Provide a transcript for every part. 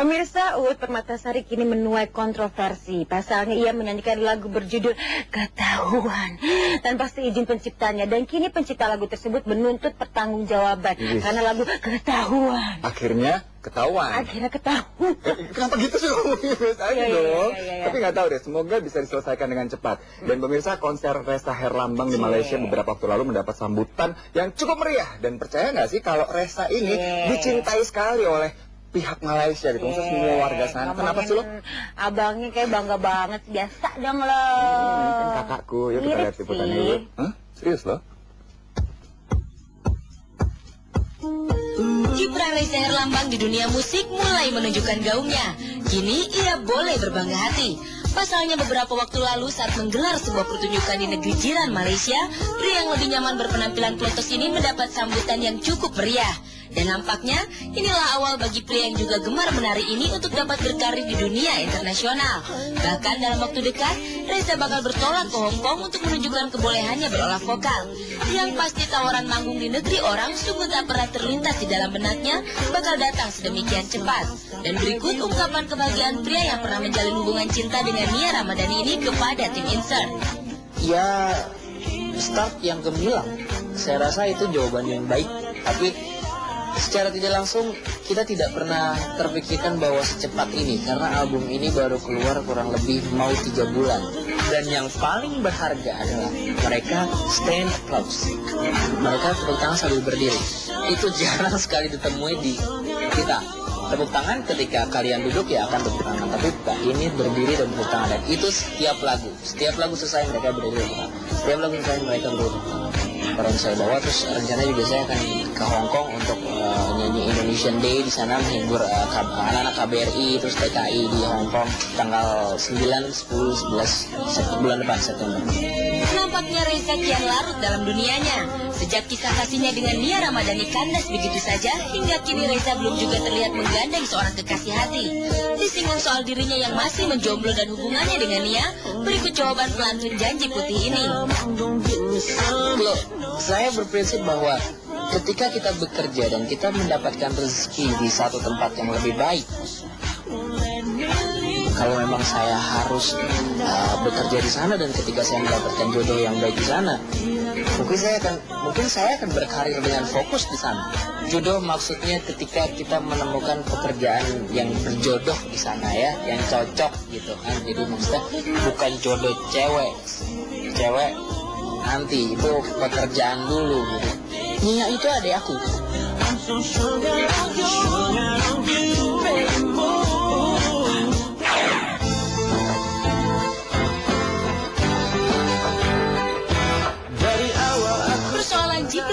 Pemirsa, Uut Permatasari kini menuai kontroversi. Pasalnya ia menyanyikan lagu berjudul Ketahuan tanpa seizin penciptanya. Dan kini pencipta lagu tersebut menuntut pertanggungjawaban karena lagu Ketahuan. Akhirnya ketahuan. Akhirnya ketahuan. Kenapa gitu sih ngomongnya? Biasa aja dong. Tapi nggak tahu deh, semoga bisa diselesaikan dengan cepat. Dan pemirsa, konser Ressa Herlambang di Malaysia beberapa waktu lalu mendapat sambutan yang cukup meriah. Dan percaya nggak sih kalau Ressa ini dicintai sekali oleh pihak Malaysia gitu, maksudnya semua warga sana. Kenapa sih lo? Abangnya kayak bangga banget, biasa dong lo. Ini kan kakakku, yuk kita lihat liputannya dulu. Hah? Serius lo? Kiprah Ressa Herlambang di dunia musik mulai menunjukkan gaungnya. Kini ia boleh berbangga hati. Pasalnya beberapa waktu lalu saat menggelar sebuah pertunjukan di negeri jiran Malaysia, pria yang lebih nyaman berpenampilan peletos ini mendapat sambutan yang cukup meriah. Dan nampaknya inilah awal bagi pria yang juga gemar menari ini untuk dapat berkarir di dunia internasional. Bahkan dalam waktu dekat, Ressa bakal bertolak ke Hong Kong untuk menunjukkan kebolehannya berolah vokal. Yang pasti tawaran manggung di negeri orang sungguh tak pernah terlintas di dalam benaknya bakal datang sedemikian cepat. Dan berikut ungkapan kebahagiaan pria yang pernah menjalin hubungan cinta dengan Nia Ramadhani ini kepada tim Insert. Ya, start yang gemilang. Saya rasa itu jawaban yang baik. Tapi secara tidak langsung kita tidak pernah terpikirkan bahwa secepat ini, karena album ini baru keluar kurang lebih mau 3 bulan. Dan yang paling berharga adalah mereka stand applause. Mereka tepuk tangan sambil berdiri. Itu jarang sekali ditemui di kita. Tepuk tangan ketika kalian duduk ya akan tepuk tangan, tapi ini berdiri dan tepuk tangan. Dan itu setiap lagu selesai mereka berdiri. Setiap lagu selesai mereka berdiri. Kalau saya bawa, terus rencana juga saya akan ke Hong Kong untuk nyanyi Indonesian Day di sana, menghibur anak-anak KBRI, terus TKI di Hong Kong tanggal 9, 10, 11 bulan depan September. Nampaknya Ressa kian larut dalam dunianya. Sejak kisah kasihnya dengan Nia Ramadhani kandas begitu saja, hingga kini Ressa belum juga terlihat menggandeng seorang kekasih hati. Disinggung soal dirinya yang masih menjomblo dan hubungannya dengan Nia, berikut jawaban pelantun janji putih ini. Loh, saya berprinsip bahwa ketika kita bekerja dan kita mendapatkan rezeki di satu tempat yang lebih baik, kalau memang saya harus bekerja di sana dan ketika saya mendapatkan jodoh yang baik di sana, mungkin saya akan berkarir dengan fokus di sana. Jodoh maksudnya ketika kita menemukan pekerjaan yang berjodoh di sana ya, yang cocok gitu kan. Jadi maksudnya bukan jodoh cewek nanti, itu pekerjaan dulu gitu. Nia itu adik aku.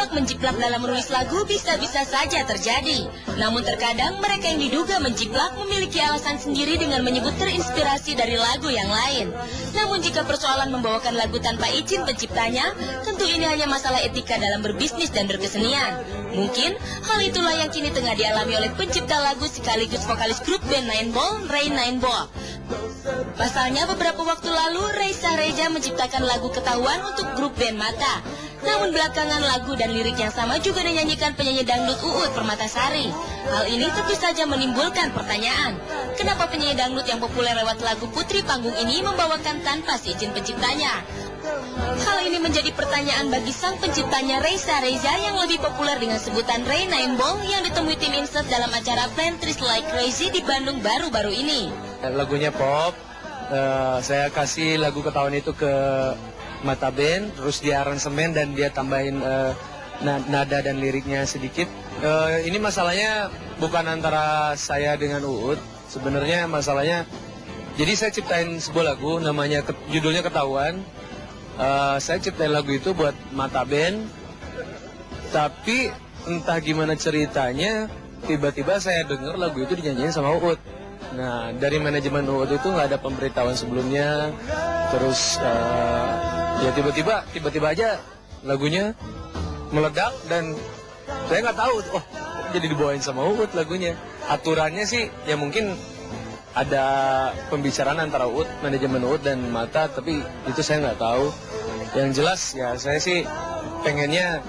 Menjiplak dalam menulis lagu bisa-bisa saja terjadi. Namun terkadang mereka yang diduga menjiplak memiliki alasan sendiri dengan menyebut terinspirasi dari lagu yang lain. Namun jika persoalan membawakan lagu tanpa izin penciptanya, tentu ini hanya masalah etika dalam berbisnis dan berkesenian. Mungkin hal itulah yang kini tengah dialami oleh pencipta lagu sekaligus vokalis grup band Nine Ball, Ray Nine Ball. Pasalnya beberapa waktu lalu Ressa Reja menciptakan lagu Ketahuan untuk grup band Mata. Namun belakangan lagu dan lirik yang sama juga dinyanyikan penyanyi dangdut Uut Permatasari. Hal ini tentu saja menimbulkan pertanyaan. Kenapa penyanyi dangdut yang populer lewat lagu Putri Panggung ini membawakan tanpa seizin penciptanya? Hal ini menjadi pertanyaan bagi sang penciptanya Ressa Reja yang lebih populer dengan sebutan Ray Nine Ball yang ditemui tim Insert dalam acara Plan Trees Like Crazy di Bandung baru-baru ini. Lagunya pop, saya kasih lagu Ketahuan itu ke Mata Band, terus dia aransemen dan dia tambahin nada dan liriknya sedikit. Ini masalahnya bukan antara saya dengan Uut, sebenarnya masalahnya, jadi saya ciptain sebuah lagu namanya judulnya Ketahuan. Saya ciptain lagu itu buat Mata Band, tapi entah gimana ceritanya, tiba-tiba saya dengar lagu itu dinyanyiin sama Uut. Nah, dari manajemen Uut itu nggak ada pemberitahuan sebelumnya, terus ya tiba-tiba aja lagunya meledak dan saya nggak tahu, oh jadi dibawain sama Uut lagunya. Aturannya sih ya mungkin ada pembicaraan antara Uut, manajemen Uut dan Mata, tapi itu saya nggak tahu. Yang jelas ya saya sih pengennya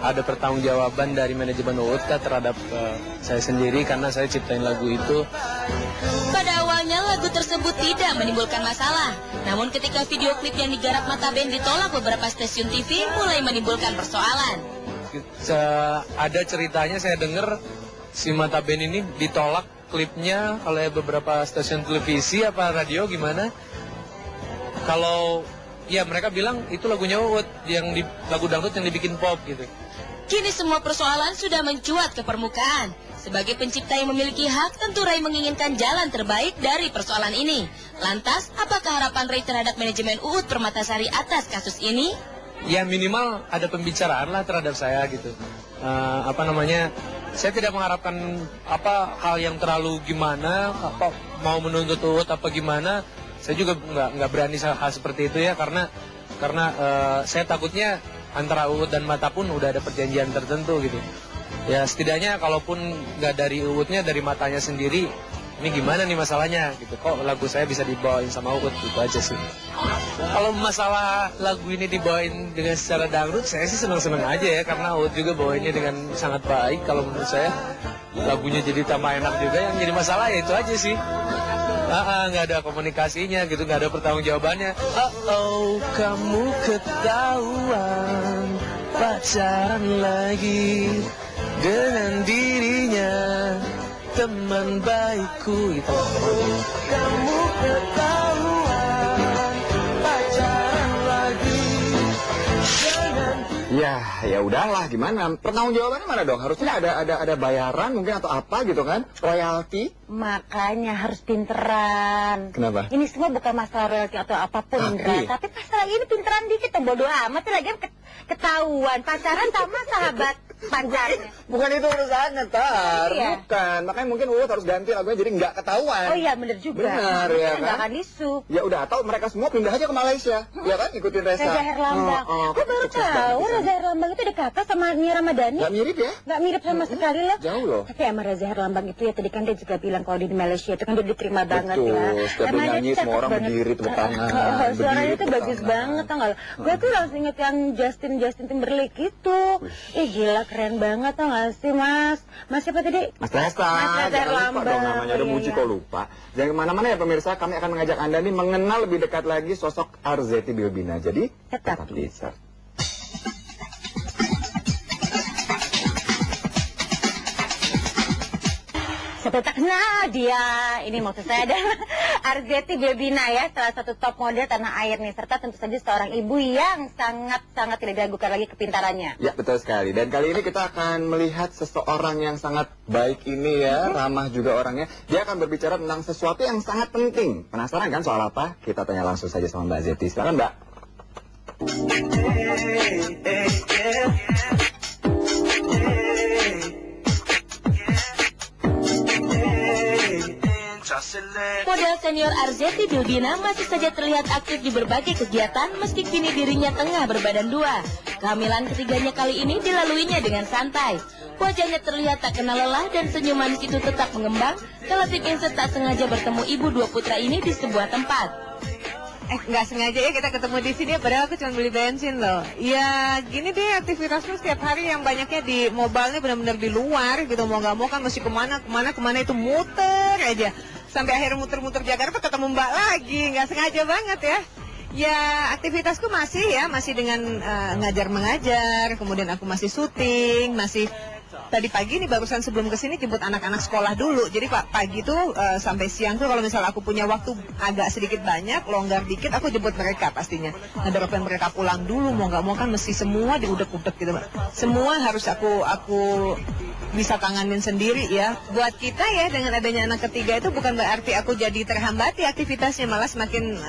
ada pertanggungjawaban dari manajemen UUD kah terhadap saya sendiri karena saya ciptain lagu itu. Pada awalnya lagu tersebut tidak menimbulkan masalah. Namun ketika video klip yang digarap Mata Band ditolak beberapa stasiun TV mulai menimbulkan persoalan. Ada ceritanya saya dengar si Mata Band ini ditolak klipnya oleh beberapa stasiun televisi apa radio gimana. Kalau ya mereka bilang itu lagunya UUD yang lagu dangdut yang dibikin pop gitu. Kini semua persoalan sudah mencuat ke permukaan. Sebagai pencipta yang memiliki hak, tentu Ray menginginkan jalan terbaik dari persoalan ini. Lantas, apakah harapan Ray terhadap manajemen UUD Permatasari atas kasus ini? Ya minimal ada pembicaraan lah terhadap saya gitu. Saya tidak mengharapkan hal yang terlalu gimana, mau menuntut UUD apa gimana. Saya juga nggak berani hal seperti itu ya karena saya takutnya antara UUD dan Mata pun udah ada perjanjian tertentu gitu. Ya setidaknya kalaupun nggak dari UUD-nya, dari Matanya sendiri, ini gimana nih masalahnya gitu. Kok lagu saya bisa dibawain sama UUD gitu aja sih. Kalau masalah lagu ini dibawain dengan secara dangdut, saya sih seneng-seneng aja ya karena UUD juga bawainnya dengan sangat baik. Kalau menurut saya lagunya jadi tambah enak juga. Yang jadi masalah ya itu aja sih. Nggak ada komunikasinya gitu, nggak ada pertanggungjawabannya. Kamu ketahuan pacaran lagi dengan dirinya, teman baikku itu. Kamu ketahuan pacaran lagi dengan... Ya udahlah, gimana? Pertanggungjawabannya mana dong? Harusnya ada bayaran mungkin atau apa gitu kan? Royalti? Makanya harus pinteran. Kenapa? Ini semua bukan masalah royalti atau apapun, Indra. Tapi masalah ini pinteran dikit, bodoh amat. Lagi ketahuan pacaran sama sahabat pacarnya. Bukan itu urusannya, Tar. Iya. Bukan. Makanya mungkin UUD harus ganti lagunya jadi nggak ketahuan. Oh iya, bener juga. Benar ya kan? Nggak akan isu. Ya udah, atau mereka semua pindah aja ke Malaysia. Ya kan, ikutin Reza. Reza Herlambang. Aku baru tahu Reza Herlambang itu ada kakak sama Nia Ramadhani. Nggak mirip ya? Nggak mirip sama sekali loh. Jauh loh. Tapi emang Reza Herlambang itu ya tadi kan dia juga bilang kalau di Malaysia itu kan dia diterima banget Betul. ya. Setiap dia nyanyi semua orang berdiri tepuk tangan. Suaranya berdiri, tuh tepuk bagus tangan. banget tau nggak lo? Gue tuh langsung inget yang Justin Timberlake itu. Gila keren banget tau nggak sih Mas? Mas siapa tadi? Mas Reza, Mas Reza jangan lupa Herlambang. dong namanya, ada Iya, Muji iya. kok lupa. Jangan kemana-mana ya pemirsa, kami akan mengajak Anda nih mengenal lebih dekat lagi sosok Arzetti Bilbina. Jadi, Tetap di Search. Nah dia, ini maksud saya adalah Arzetti Bilbina ya, salah satu top model tanah air nih, serta tentu saja seorang ibu yang sangat-sangat tidak diragukan lagi kepintarannya. Ya, betul sekali. Dan kali ini kita akan melihat seseorang yang sangat baik ini ya, ramah juga orangnya. Dia akan berbicara tentang sesuatu yang sangat penting. Penasaran kan soal apa? Kita tanya langsung saja sama Mbak Zetti. Silakan Mbak. Model senior Arzetti Bilbina masih saja terlihat aktif di berbagai kegiatan meski kini dirinya tengah berbadan dua. Kehamilan ketiganya kali ini dilaluinya dengan santai. Wajahnya terlihat tak kenal lelah dan senyum manis itu tetap mengembang kalau tim Inset tak sengaja bertemu ibu dua putra ini di sebuah tempat. Nggak sengaja ya kita ketemu di sini, padahal aku cuma beli bensin loh. Ya gini deh aktivitasnya setiap hari yang banyaknya di mobilnya benar-benar di luar gitu. Mau nggak mau kan mesti kemana itu muter aja. Sampai akhirnya muter-muter Jakarta ketemu Mbak lagi, nggak sengaja banget ya. Ya aktivitasku masih dengan ngajar-mengajar, kemudian aku masih syuting, tadi pagi nih barusan sebelum kesini jemput anak-anak sekolah dulu. Jadi pagi tuh sampai siang tuh kalau misalnya aku punya waktu agak sedikit banyak, longgar dikit, aku jemput mereka pastinya. Ngedoain mereka pulang dulu, mau nggak mau kan mesti semua diudek-udek gitu. Semua harus aku bisa tanganin sendiri ya. Buat kita ya dengan adanya anak ketiga itu bukan berarti aku jadi terhambati aktivitasnya, malah semakin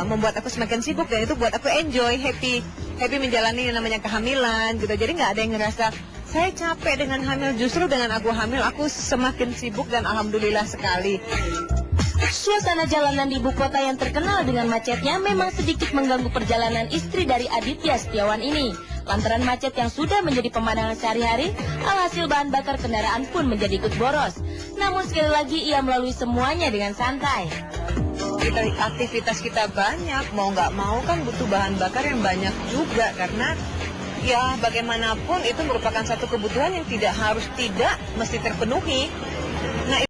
membuat aku semakin sibuk dan itu buat aku enjoy, happy menjalani yang namanya kehamilan gitu. Jadi nggak ada yang ngerasa saya capek dengan hamil, justru dengan aku hamil aku semakin sibuk dan alhamdulillah sekali. Suasana jalanan di ibu kota yang terkenal dengan macetnya memang sedikit mengganggu perjalanan istri dari Aditya Setiawan ini. Lantaran macet yang sudah menjadi pemandangan sehari-hari, alhasil bahan bakar kendaraan pun menjadi ikut boros. Namun sekali lagi ia melalui semuanya dengan santai. Aktivitas kita banyak, mau nggak mau kan butuh bahan bakar yang banyak juga karena ya bagaimanapun itu merupakan satu kebutuhan yang tidak mesti terpenuhi.